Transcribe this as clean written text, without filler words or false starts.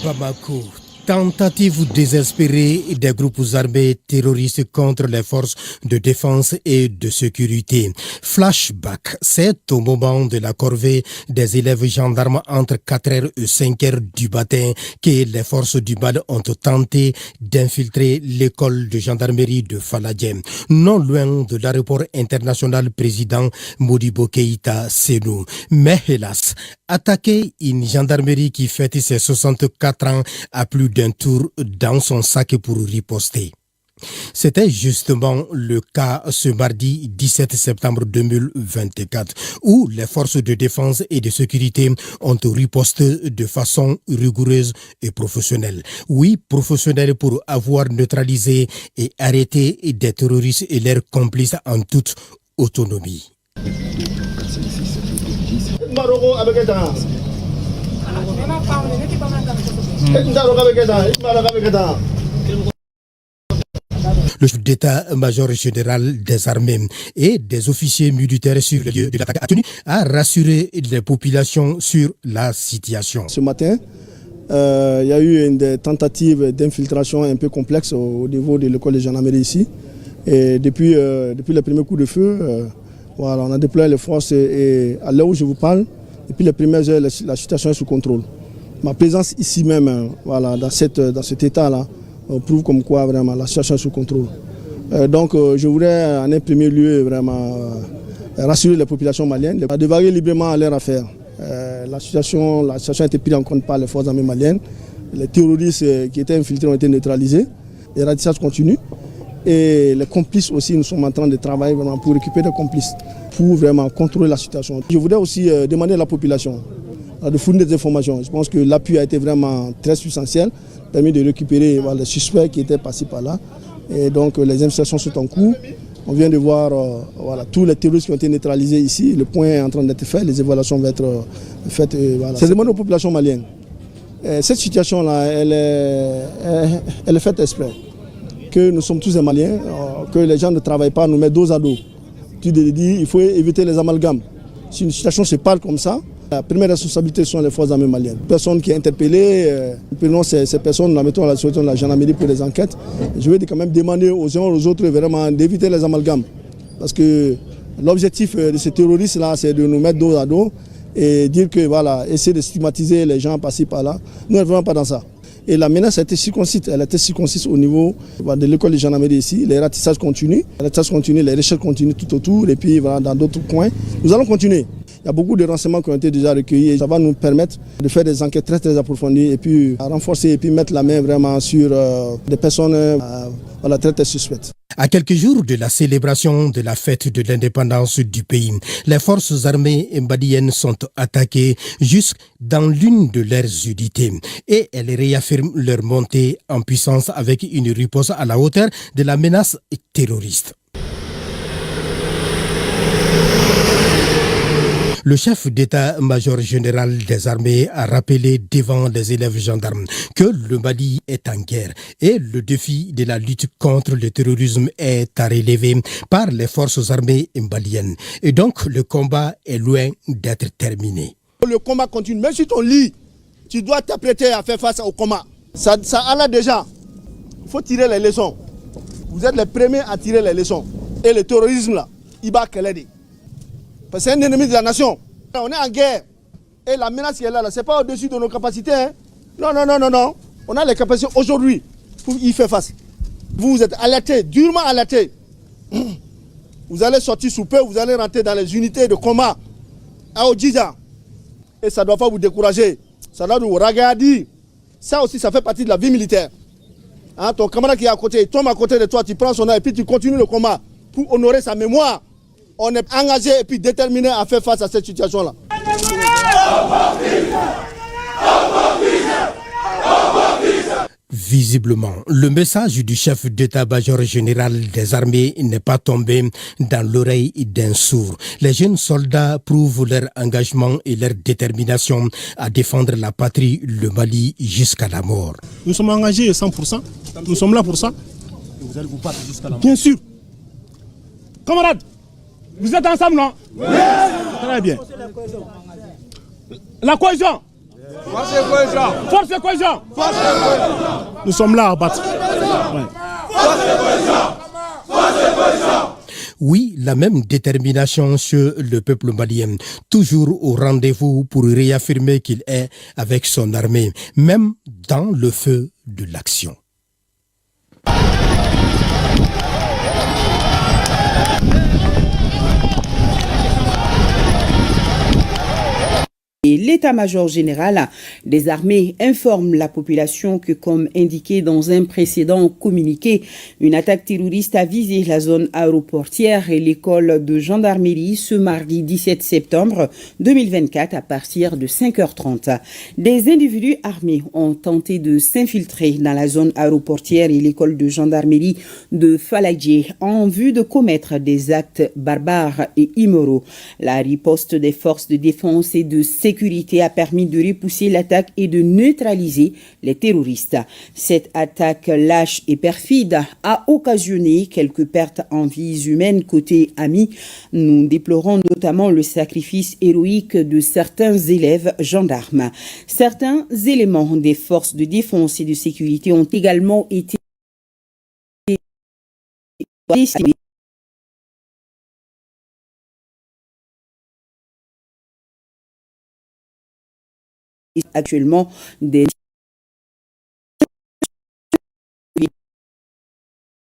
Bamako. Tentative désespérée des groupes armés terroristes contre les forces de défense et de sécurité. Flashback, c'est au moment de la corvée des élèves gendarmes entre 4h et 5h du matin que les forces du Mali ont tenté d'infiltrer l'école de gendarmerie de Faladjem, non loin de l'aéroport international président Modibo Keïta Sénou. Mais hélas, attaquer une gendarmerie qui fête ses 64 ans à plus d'un tour dans son sac pour riposter. C'était justement le cas ce mardi 17 septembre 2024 où les forces de défense et de sécurité ont riposté de façon rigoureuse et professionnelle. Oui, professionnelle pour avoir neutralisé et arrêté des terroristes et leurs complices en toute autonomie. Le chef d'état-major général des armées et des officiers militaires sur le lieu de l'attaque a tenu à rassurer les populations sur la situation. Ce matin, il y a eu une tentative d'infiltration un peu complexe au niveau de l'école de gendarmerie ici. Et depuis le premier coup de feu, voilà, on a déployé les forces et à l'heure où je vous parle, depuis les premières heures, la situation est sous contrôle. Ma présence ici même, voilà, dans cet état-là, prouve comme quoi vraiment la situation est sous contrôle. Donc je voudrais en un premier lieu vraiment rassurer les populations maliennes de varier librement à leur affaire. La situation a été prise en compte par les forces armées maliennes. Les terroristes qui étaient infiltrés ont été neutralisés. Les ratissages continuent. Et les complices aussi, nous sommes en train de travailler vraiment pour récupérer des complices, pour vraiment contrôler la situation. Je voudrais aussi demander à la population de fournir des informations. Je pense que l'appui a été vraiment très substantiel, permis de récupérer les suspects qui étaient passés par là. Et donc les investigations sont en cours. On vient de voir tous les terroristes qui ont été neutralisés ici. Le point est en train d'être fait, les évaluations vont être faites. C'est demandé aux populations maliennes. Cette situation-là, elle est faite exprès. Que nous sommes tous des Maliens, que les gens ne travaillent pas, nous mettent dos à dos. Tu dis, il faut éviter les amalgames. Si une situation se parle comme ça, la première responsabilité sont les forces armées maliennes. Personne qui est interpellée, prenons ces personnes, la mettons à la situation de la gendarmerie pour les enquêtes. Je vais quand même demander aux uns aux autres vraiment d'éviter les amalgames. Parce que l'objectif de ces terroristes-là, c'est de nous mettre dos à dos et dire que voilà, essayer de stigmatiser les gens passés par là. Nous ne vraiment pas dans ça. Et la menace a été circonscrite. Elle a été circonscrite au niveau de l'école de gendarmerie ici. Les ratissages continuent. Les recherches continuent tout autour et puis voilà, dans d'autres coins. Nous allons continuer. Il y a beaucoup de renseignements qui ont été déjà recueillis et ça va nous permettre de faire des enquêtes très très approfondies et puis renforcer et puis mettre la main vraiment sur des personnes très très suspectes. À quelques jours de la célébration de la fête de l'indépendance du pays, les forces armées maliennes sont attaquées jusque dans l'une de leurs unités et elles réaffirment leur montée en puissance avec une riposte à la hauteur de la menace terroriste. Le chef d'état-major général des armées a rappelé devant les élèves gendarmes que le Mali est en guerre et le défi de la lutte contre le terrorisme est à relever par les forces armées maliennes. Et donc le combat est loin d'être terminé. Le combat continue. Même si ton lit, tu dois t'apprêter à faire face au combat. Ça allait déjà. Il faut tirer les leçons. Vous êtes les premiers à tirer les leçons. Et le terrorisme là, il va qu'elle. Parce que c'est un ennemi de la nation. On est en guerre. Et la menace qui est là, ce n'est pas au-dessus de nos capacités. Hein. Non. On a les capacités aujourd'hui pour y faire face. Vous êtes alertés, durement alertés. Vous allez sortir sous peu, vous allez rentrer dans les unités de combat à Odjiza. Et ça ne doit pas vous décourager. Ça doit nous regarder. Ça aussi, ça fait partie de la vie militaire. Hein, ton camarade qui est à côté, il tombe à côté de toi, tu prends son arme et puis tu continues le combat pour honorer sa mémoire. On est engagé et puis déterminé à faire face à cette situation-là. Visiblement, le message du chef d'état-major général des armées n'est pas tombé dans l'oreille d'un sourd. Les jeunes soldats prouvent leur engagement et leur détermination à défendre la patrie, le Mali, jusqu'à la mort. Nous sommes engagés 100%. Nous sommes là pour ça. Et vous allez vous battre jusqu'à la mort. Bien sûr. Camarades, vous êtes ensemble, non? Oui. Très bien. La cohésion. Force et cohésion. Force et cohésion. Nous sommes là à battre. Ouais. Oui, la même détermination chez le peuple malien, toujours au rendez-vous pour réaffirmer qu'il est avec son armée, même dans le feu de l'action. Et l'état-major général des armées informe la population que, comme indiqué dans un précédent communiqué, une attaque terroriste a visé la zone aéroportière et l'école de gendarmerie ce mardi 17 septembre 2024 à partir de 5h30. Des individus armés ont tenté de s'infiltrer dans la zone aéroportière et l'école de gendarmerie de Faladjé en vue de commettre des actes barbares et immoraux. La riposte des forces de défense et de sécurité a permis de repousser l'attaque et de neutraliser les terroristes. Cette attaque lâche et perfide a occasionné quelques pertes en vies humaines côté amis. Nous déplorons notamment le sacrifice héroïque de certains élèves gendarmes. Certains éléments des forces de défense et de sécurité ont également été décimés. Actuellement des